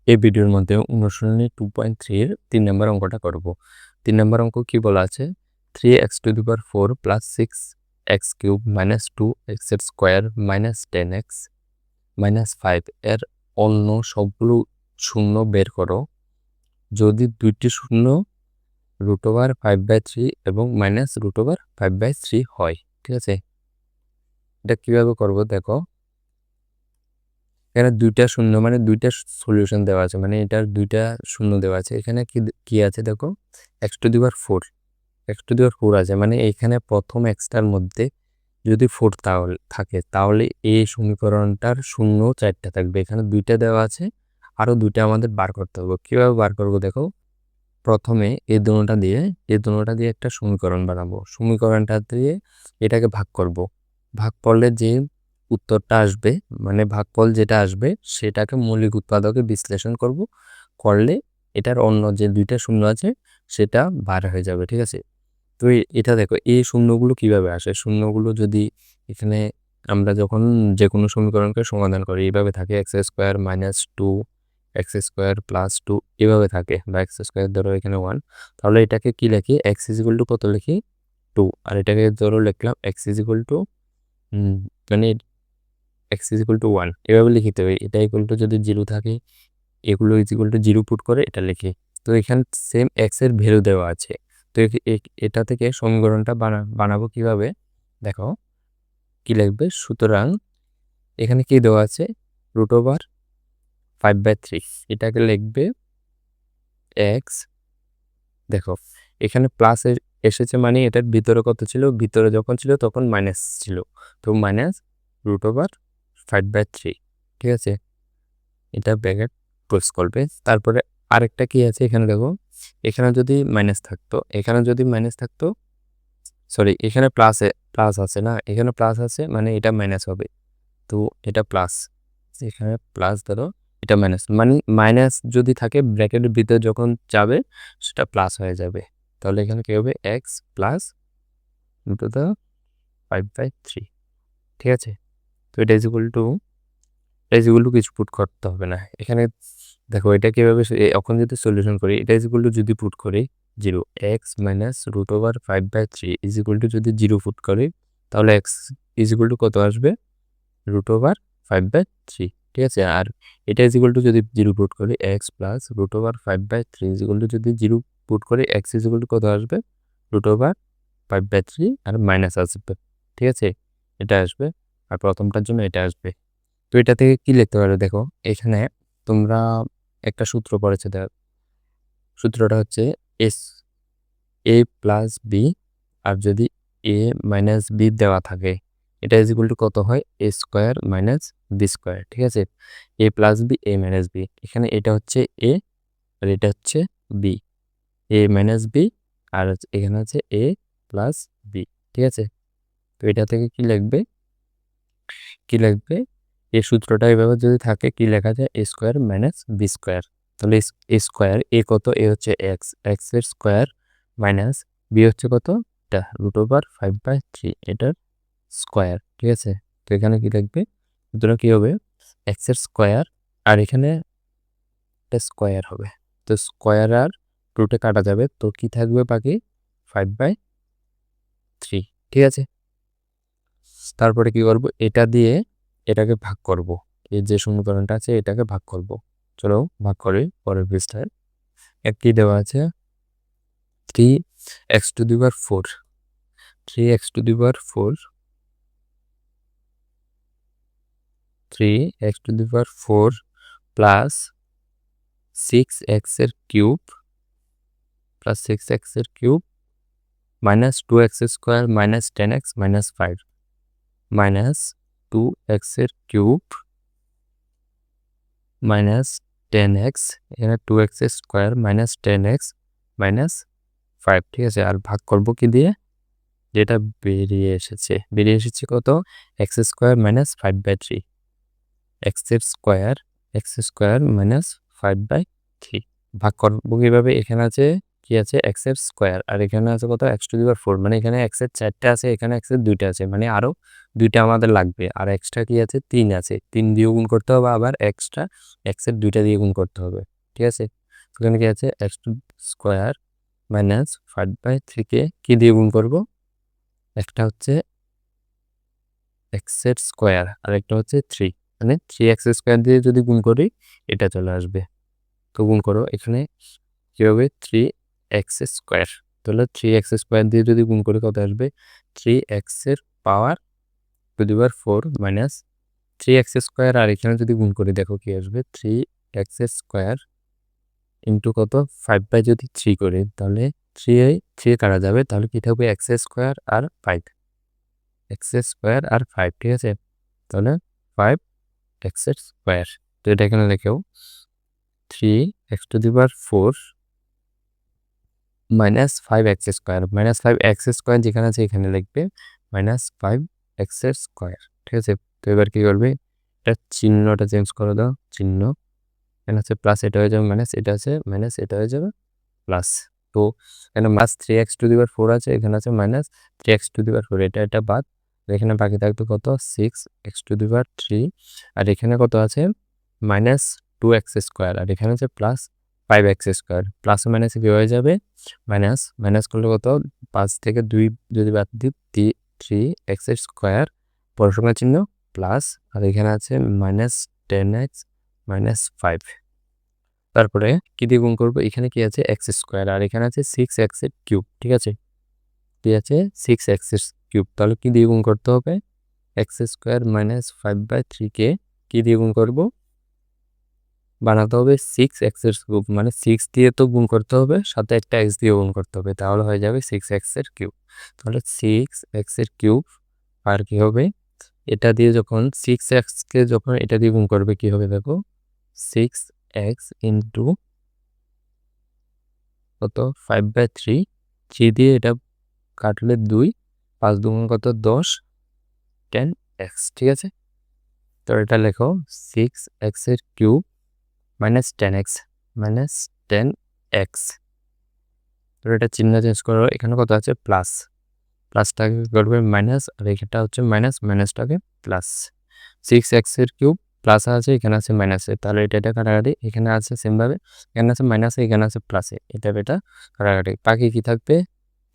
এই ভিডিওর মধ্যে অনুশীলনী 2.3 এর 3 নম্বর অঙ্কটা করব। 3 নম্বর অঙ্ক কি বলা আছে? 3x⁴ + 6x³ - 2x এর স্কয়ার - 10x - 5 এর অন্য সবগুলো শূন্য বের করো। যদি দুইটি শূন্য √5/3 এবং -√5/3 হয়। ঠিক আছে, এটা কিভাবে করব দেখো। এখানে দুইটা শূন্য মানে দুইটা সলিউশন দেওয়া আছে, মানে এটার দুইটা শূন্য দেওয়া আছে। এখানে কি আছে দেখো, x⁴ আছে, মানে এখানে প্রথম এক্সটার মধ্যে যদি 4 থাকে তাহলে এই সমীকরণটার শূন্য 4টা থাকবে। এখানে দুইটা দেওয়া আছে, আরো দুইটা আমাদের বার করতে হবে। কিভাবে বার করব দেখো, প্রথমে এই দুটোটা দিয়ে একটা সমীকরণ বানাবো। সমীকরণটা দিয়ে এটাকে ভাগ করব। ভাগ করলে যে উত্তরটা আসবে, মানে ভাগফল যেটা আসবে সেটাকে মৌলিক উৎপাদকে বিশ্লেষণ করলে এটার অন্য যে দুইটা শূন্য আছে সেটা বার হয়ে যাবে। ঠিক আছে, তো এটা দেখো, এই শূন্যগুলো কিভাবে আসে। শূন্যগুলো যদি এখানে আমরা যখন যে কোনো সমীকরণকে সমাধান করি এইভাবে থাকে, x² - 2 x² + 2 এভাবে থাকে, বা x² ধরো এখানে 1, তাহলে এটাকে কি লিখি, x = কত লিখি 2, আর এটাকে ধরো লিখলাম x = মানে x = 1 এভাবে লিখিতে হবে। এটা যদি 0 থাকে এগুলো = 0 পুট করে এটা লিখি। তো এখানে সেম x এর ভ্যালু দেওয়া আছে। তো এটা থেকে সমীকরণটা বানাবো কিভাবে দেখো, কি লিখবে। সুতরাং এখানে কি দেওয়া আছে, √5/3, এটাকে লিখবে x। দেখো এখানে প্লাস এসেছে, মানে এটার ভিতরে কত ছিল, ভিতরে যখন ছিল তখন মাইনাস ছিল, তো -√5/3। ঠিক আছে, এটা ব্র্যাকেট ক্লোজ করবে। তারপরে আরেকটা কি আছে এখানে দেখো, এখানে যদি মাইনাস থাকতো, সরি এখানে প্লাস আছে না, এখানে প্লাস আছে মানে এটা মাইনাস হবে। তো এটা প্লাস, এখানে প্লাস ধরো এটা মাইনাস, মানে মাইনাস যদি থাকে ব্র্যাকেটের ভিতরে যখন যাবে সেটা প্লাস হয়ে যাবে। তাহলে এখানে কি হবে, x + 5/3। ঠিক আছে, তো এটা ইকুয়াল টু কিছু পুট করতে হবে না এখানে। দেখো এটা কিভাবে এখন যদি সলিউশন করি, এটা যদি পুট করি 0, x - √5/3 যদি 0 পুট করি তাহলে x কত আসবে, √5/3। ঠিক আছে, আর এটা যদি 0 পুট করি, x + √5/3 যদি 0 পুট করি x কত আসবে, √5/3 আর মাইনাস আসবে। ঠিক আছে, এটা আসবে, আর প্রথমটার জন্য এটা আসবে। তো এটা থেকে কি লিখতে পারো দেখো, এখানে তোমরা একটা সূত্র পড়েছে, সূত্রটা হচ্ছে a + b, আর যদি a - b দেওয়া থাকে এটা কত হয়, a² - b²। ঠিক আছে, a + b a - b, এখানে এটা হচ্ছে a আর এটা হচ্ছে b, a - b আর এখানে হচ্ছে a + b। ঠিক আছে, তো এটা থেকে কি লিখবে, এই সূত্রটা এভাবে যদি থাকে কি লেখা যায়, a² - b²। তাহলে a কত, a হচ্ছে x এর স্কয়ার মাইনাস b হচ্ছে কত, এটা √5/3 এটার স্কয়ার। ঠিক আছে, তো এখানে কি লিখবে, সুতরাং কি হবে, x এর স্কয়ার আর এখানে এটা স্কয়ার হবে, তো স্কয়ার আর রুটে কাটা যাবে, তো কি থাকবে বাকি, 5/3। ঠিক আছে, তারপরে কি করব, এটা দিয়ে এটাকে ভাগ করব, এই যে সমীকরণটা আছে এটাকে ভাগ করব। চলো ভাগ করি পরের পৃষ্ঠায়। কি দেওয়া আছে, 3x⁴ 3x⁴ 3x⁴ plus 6x³ -2x² - 10x - 5 -2x³ -10x, এখানে 2x² - 10x - 5। ঠিক আছে, আর ভাগ করব কি দিয়ে, যেটা বেরিয়ে এসেছে কত, x² - 5/3, x² - 5/3 ভাগ করবো কিভাবে, এখানে আছে কি আছে, x এর স্কয়ার আর এখানে আছে কত, x⁴, মানে এখানে x এর 4টা আছে, এখানে x এর 2টা আছে, মানে আরো দুইটা আমাদের লাগবে, আর এক্সট্রা কি আছে 3 আছে, 3 দিয়ে গুণ করতে হবে, আবার এক্সট্রা এক্সের দুইটা দিয়ে গুণ করতে হবে। ঠিক আছে, এখানে কি আছে এক্স স্কোয়ার মাইনাস 5/3 কি দিয়ে গুণ করব, একটা হচ্ছে এক্সের স্কোয়ার আর একটা হচ্ছে 3, মানে 3x স্কোয়ার দিয়ে যদি গুণ করি এটা চলে আসবে। তো গুণ করো, এখানে কি হবে 3x স্কোয়ার, তাহলে 3x স্কোয়ার দিয়ে যদি গুণ করি কত আসবে 3x এর power to the power 4 minus 3x square, আর এখানে যদি গুণ করি দেখো কি আসবে 3x স্কোয়ার ইন্টু কত 5/3 করি, তাহলে 3 কাটা যাবে, তাহলে কি থাকবে x স্কোয়ার আর 5, x স্কোয়ার আর 5। ঠিক আছে, তাহলে 5x স্কোয়ার, তো এটা এখানে লেখেও 3x two the power 4 minus 5x square, minus 5x square যেখানে আছে এখানে লিখবে মাইনাস 5x স্কোয়ার। ঠিক আছে, তো এবার কি করবে, এটা চিহ্নটা চেঞ্জ করে দাও, চিহ্ন এখানে আছে প্লাস, এটা হয়ে যাবে মাইনাস, এটা আছে মাইনাস, এটা হয়ে যাবে প্লাস। তো এখানে মাস 3x টু দি পাওয়ার 4 আছে, এখানে আছে minus 3x two the power 4, এটা বাদ, এখানে বাকি থাকবে কত 6x টু দি পাওয়ার 3, আর এখানে কত আছে মাইনাস 2x স্কোয়ার, আর এখানে আছে প্লাস 5x স্কোয়ার, প্লাস মাইনাসে কি হয়ে যাবে মাইনাস, মাইনাস করলে কত 5 থেকে 2 যদি বাদ দিই 3x স্কোয়ার বড় সংখ্যা চিহ্ন প্লাস, আর এখানে আছে মাইনাস 10x মাইনাস 5, তারপরে কি দিয়ে গুণ করবো, এখানে কি আছে এক্স স্কোয়ার আর এখানে আছে 6x এর কিউব। ঠিক আছে, কি আছে 6x এর কিউব, তাহলে কি দিয়ে গুণ করতে হবে এক্স স্কোয়ার মাইনাস 5/3 কে কি দিয়ে গুণ করবো, বানাতে হবে 6x এর কিউব, মানে 6 দিয়ে তো গুণ করতে হবে, সাথে একটা x দিয়ে গুণ করতে হবে, তাহলে হয়ে যাবে 6x এর কিউব। তাহলে 6x এর কিউব, আর কি হবে এটা দিয়ে যখন 6x কে যখন এটা দিয়ে গুণ করবে কি হবে দেখো 6x ইন্টু কত 5/3, 3 দিয়ে এটা কাটলে 2, 5 দুগুণ কত 10, 10x। ঠিক আছে, তো এটা লেখো 6x এর cube minus 10x minus 10x, তো এটা চিহ্ন চেঞ্জ করো, এখানে কত আছে প্লাস, প্লাসটাকে করবে মাইনাস, আর এখানটা হচ্ছে মাইনাস, মাইনাসটাকে প্লাস, 6x এর কিউব প্লাস আছে, এখানে আছে মাইনাসে, তাহলে এটা কাটাকাটি, এখানে আছে সেমভাবে এখানে আছে মাইনাসে, এখানে আছে প্লাসে, এটা কাটাকাটি, বাকি কি থাকবে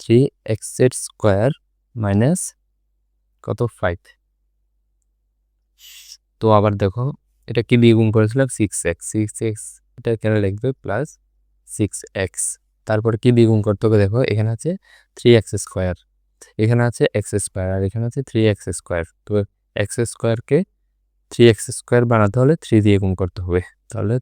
3x এর স্কোয়ার মাইনাস কত 5। তো আবার দেখো এটা কি দিয়ে গুণ করেছিলাম 6x, এটা এখানে লিখবে প্লাস 6x, তারপরে কি দিয়ে গুণ করতে হবে দেখো এখানে আছে 3x স্কোয়ার, এখানে আছে x স্কোয়ার, আর এখানে আছে 3x স্কোয়ার, তো x স্কোয়ারকে 3x স্কোয়ার বানাতে হলে 3 দিয়ে গুণ করতে হবে, তাহলে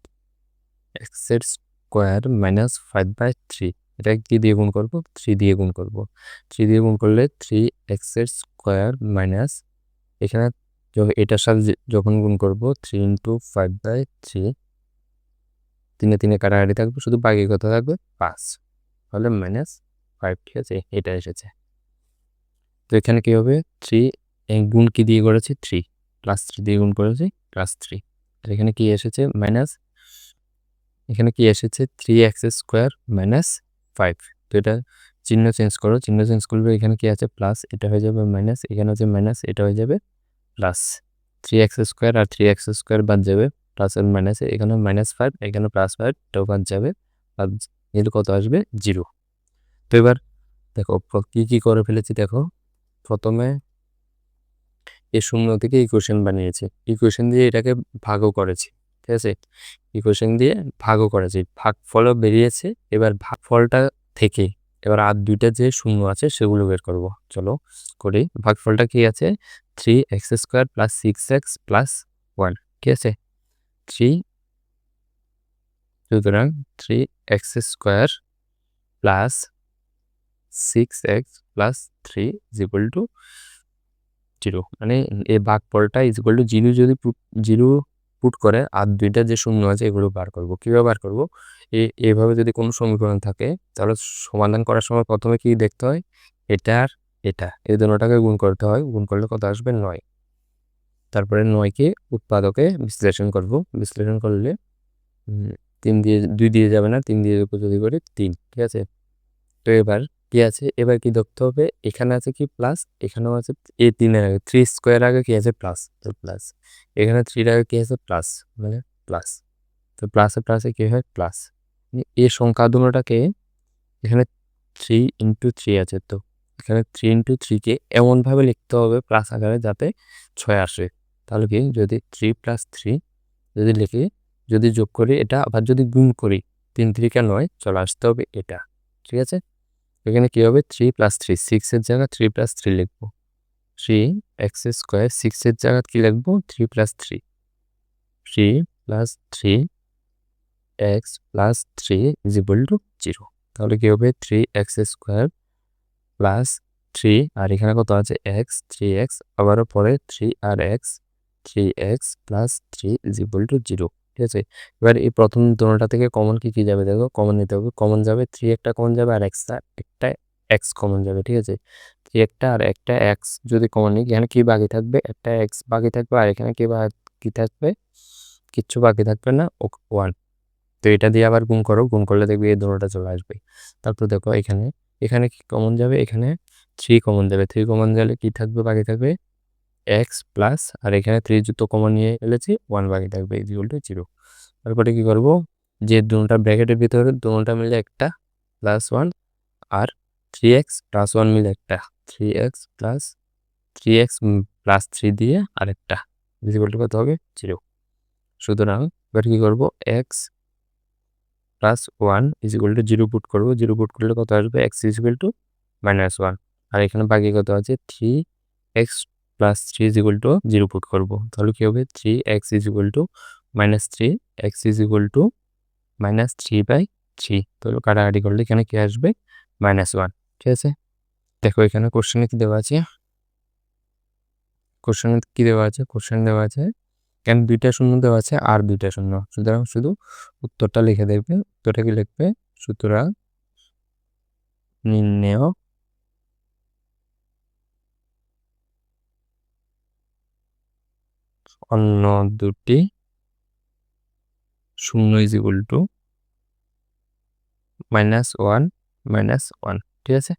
x এর স্কোয়ার মাইনাস 5/3, এটা কি দিয়ে গুণ করব 3 দিয়ে গুণ করব, 3 দিয়ে গুণ করলে 3x এর স্কোয়ার মাইনাস, এখানে এটার সাথে যখন গুণ করব 3 ইন্টু 5/3, 3 কাটাকাটি থাকবে, শুধু বাকি কত থাকবে 5, তাহলে মাইনাস 5। ঠিক আছে, এটা এসেছে। তো এখানে কি হবে 3 গুণ কি দিয়ে করেছি 3, প্লাস 3 দিয়ে গুণ করেছি প্লাস 3, আর এখানে কি এসেছে মাইনাস, এখানে কি এসেছে 3x স্কোয়ার মাইনাস 5, তো এটা চিহ্ন চেঞ্জ করো, চিহ্ন চেঞ্জ করলে এখানে কি আছে প্লাস, এটা হয়ে যাবে মাইনাস, এখানে হচ্ছে মাইনাস, এটা হয়ে যাবে প্লাস, 3x স্কোয়ার আর 3x স্কোয়ার বাদ যাবে, প্লাস আর মাইনাসে এখানে -5, এখানে +5, এটাও বাদ যাবে, বাদ গেলে কত আসবে 0। তো এবার দেখো কি করে ফেলেছি দেখো, প্রথমে এই শূন্য থেকে ইকুয়েশন বানিয়েছি, ইকুয়েশন দিয়ে এটাকে ভাগও করেছি। ঠিক আছে, ইকুয়েশন দিয়ে ভাগও করেছি, ভাগফলও বেরিয়েছে, এবার ভাগফলটা থেকে এবার আর দুইটা যে শূন্য আছে সেগুলো বের করব, চলো করি। ভাগফলটা কি আছে 3x square plus 6x plus 1, ঠিক আছে 3, সুতরাং 3x square plus 6x plus 3 is equal to 0, মানে এই ভাগফলটা ইজ ইকুয়াল টু 0 যদি 0 পুট করে আর দুইটা যে শূন্য আছে এগুলো বার করব, কীভাবে বার করব, এইভাবে যদি কোনো সমীকরণ থাকে তাহলে সমাধান করার সময় প্রথমে কি দেখতে হয়, এটা আর এটা এই দুটোটাকে গুণ করতে হয়, গুণ করলে কত আসবে 9, তারপরে 9কে উৎপাদকে বিশ্লেষণ করব, বিশ্লেষণ করলে 3 দিয়ে 2 দিয়ে যাবে না, 3 দিয়ে যদি করি 3, ঠিক আছে। তো এবার কি আছে এবার কি দেখতে হবে, এখানে আছে কি প্লাস, এখানেও আছে এ 3 এর আগে 3 স্কোয়ার আগে কি আছে প্লাস, তো প্লাস এখানে 3 এর আগে কি আছে প্লাস, মানে প্লাস, তো প্লাসে প্লাসে কি হয় প্লাস। এই সংখ্যা দুটোটাকে এখানে 3 ইন্টু 3 আছে, তো এখানে 3 ইন্টু 3কে এমনভাবে লিখতে হবে প্লাস আকারে যাতে 6 আসে। তাহলে কি যদি 3 প্লাস 3 যদি লিখি, যদি যোগ করি এটা, আবার যদি গুণ করি 3 3 9 চলে আসতে হবে এটা, ঠিক আছে। এখানে কি হবে 3 প্লাস 3, 6 এর জায়গায় 3 প্লাস 3 লিখবো, 3 এক্স স্কোয়ার, 6 এর জায়গায় কি লিখবো 3 plus 3, 3 plus 3 x plus 3 is equal to 0। তাহলে কি হবে 3 এক্স স্কোয়ার প্লাস 3 আর এখানে কত আছে এক্স, 3x আবারও পরে 3 আর x, 3x plus 3 is equal to 0, ঠিক আছে। এবার এই প্রথম দুটোটা থেকে কমন কি কি যাবে দেখো, কমন নিতে হবে, কমন যাবে 3 একটা কমন যাবে আর একটা এক্স কমন যাবে, ঠিক আছে। 3 একটা আর একটা এক্স যদি কমন নিই, এখানে কি বাকি থাকবে, একটা এক্স বাকি থাকবে আর এখানে কি থাকবে, কিচ্ছু বাকি থাকবে না, 1। তো এটা দিয়ে আবার গুণ করো, গুণ করলে দেখবি এই দুটোটা চলে আসবে। তারপর দেখো এখানে, এখানে কি কমন যাবে, এখানে 3 কমন যাবে, 3 কমন গেলে কি থাকবে বাকি থাকবে এক্স প্লাস, আর এখানে 3 যুক্ত কমন নিয়ে ফেলেছি 1 বাকি থাকবে ইজ ইকুয়াল টু 0। তারপরে কি করব, যে দুটোটা ব্র্যাকেটের ভিতরে দুটোটা মিলে একটা প্লাস 1 আর 3x প্লাস 1 মিলে একটা 3x প্লাস 3x প্লাস 3 দিয়ে আরেকটা ইজ ইকুয়াল টু কত হবে 0। সুতরাং এবার কি করব, x plus 1 is equal to 0 put করবো, 0 পুট করলে কত আসবে এক্স ইজ ইকুয়াল টু -1, আর এখানে বাকি কত আছে 3x plus 3 is equal to 0 put করবো, তাহলে কি হবে 3x is equal two -3, x is equal two -3/3, তাহলে কাটাকাটি করলে এখানে কি আসবে -1, ঠিক আছে। দেখো এখানে কোশ্চেনে কি দেওয়া আছে, কোশ্চেনে কি দেওয়া আছে, কোশ্চেন দেওয়া আছে কেন দুইটা শূন্য দেওয়া আছে আর দুইটা শূন্য, সুতরাং শুধু উত্তরটা লিখে দেবে, উত্তরটা কি লিখবে, সুতরাং নির্ণেয় অন্য দুটি শূন্য ইজ ইকুয়াল টু -1 -1, ঠিক আছে।